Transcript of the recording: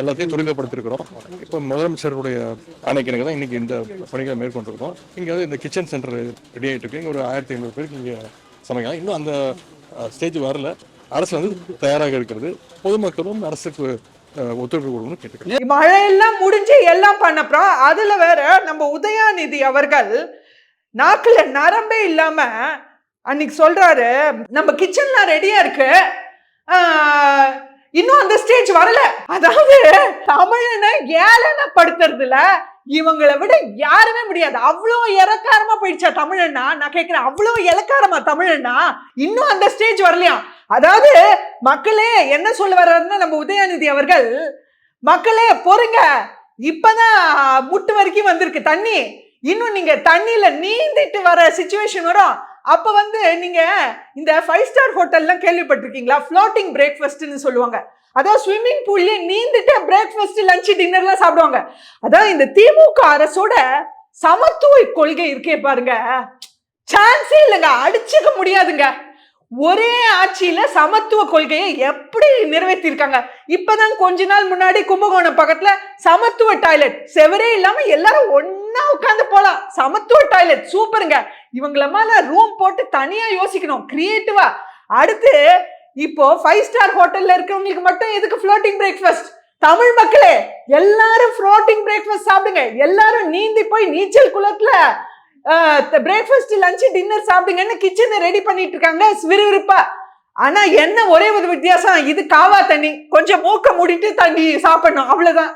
எல்லாத்தையும் துரிதப்படுத்திருக்கிறோம். இப்போ முதலமைச்சருடைய ஆணைக்கிணங்க தான் இன்னைக்கு இந்த பணிகளை மேற்கொண்டிருக்கோம். இங்கே வந்து இந்த கிச்சன் சென்டர் ரெடி ஆகிட்டு இருக்கு. இங்கே ஒரு 1500 பேருக்கு இங்கே சமைக்கலாம். இன்னும் அந்த ஸ்டேஜ் வரல. அரசு வந்து தயாராக இருக்கிறது. பொதுமக்களும் அரசுக்கு ஒத்துழைப்பு கொடுக்கணும்னு கேட்டுக்கிறேன். மழையெல்லாம் முடிஞ்சு எல்லாம் பண்ணப்புறம் அதுல வேற நம்ம உதயாநிதி அவர்கள் நாக்குல நரம்பே இல்லாம அன்னைக்கு சொல்றாரு, நம்ம கிச்சன்லாம் ரெடியா இருக்கு, இன்னும் அந்த ஸ்டேஜ் வரல. அதாவது தமிழனை ஏளனப்படுத்துறதுல இவங்களை விட யாருமே முடியாது. அவ்வளோ இலக்காரமா போயிடுச்சா தமிழன்னா? நான் கேட்கிறேன், அவ்வளோ இலக்காரமா தமிழன்னா? இன்னும் அந்த ஸ்டேஜ் வரலையா? அதாவது மக்களே என்ன சொல்ல வர்றாருன்னா நம்ம உதயாநிதி அவர்கள், மக்களே பொறுங்க, இப்பதான் முட்டு வரைக்கும் வந்திருக்கு தண்ணி, இன்னும் நீங்க தண்ணியில நீந்திட்டு வர சிச்சுவேஷன் வரும். அப்ப வந்து நீங்க இந்த 5 ஸ்டார் ஹோட்டல்லாம் கேள்விப்பட்டிருக்கீங்களா? ஃப்ளோட்டிங் பிரேக்ஃபாஸ்ட்னு சொல்லுவாங்க. அதாவது ஸ்விம்மிங் பூல்ல நீந்துட்டு பிரேக்ஃபாஸ்ட் லஞ்ச் டின்னர்லாம் சாப்பிடுவாங்க. அதாவது இந்த திமுக அரசோட சமத்துவ கொள்கை இருக்கே பாருங்க, சான்ஸே இல்லைங்க, அடிச்சுக்க முடியாதுங்க. ஒரே ஆட்சியில சமத்துவ கொள்கையை எப்படி நிறைவேற்றிருக்காங்க? இப்பதான் கொஞ்ச நாள் முன்னாடி கும்பகோணம் பக்கத்துல சமத்துவ டாய்லெட், செவரே இல்லாம எல்லாரும் ஒன்னா உட்கார்ந்து போலாம், சமத்துவ டாய்லெட் சூப்பருங்க. இவங்கள மேல ரூம் போட்டு தனியா யோசிக்கணும், கிரியேட்டிவா. அடுத்து இப்போ 5 ஸ்டார் ஹோட்டல்ல இருக்கிறவங்களுக்கு மட்டும் எதுக்கு ஃப்ளோட்டிங் பிரேக்ஃபாஸ்ட்? தமிழ் மக்களே எல்லாரும் ஃப்ளோட்டிங் பிரேக்ஃபாஸ்ட் சாப்பிடுங்க, எல்லாரும் நீந்தி போய் நீச்சல் குளத்துல பிரேக்ஃபாஸ்ட் லஞ்ச் டின்னர் சாப்பிடுங்கன்னு கிச்சனை ரெடி பண்ணிட்டு இருக்காங்க விறுவிறுப்பா. ஆனா என்ன ஒரே ஒரு வித்தியாசம், இது காவா தண்ணி, கொஞ்சம் மூக்க மூடிட்டு தண்ணி சாப்பிடணும், அவ்வளவுதான்.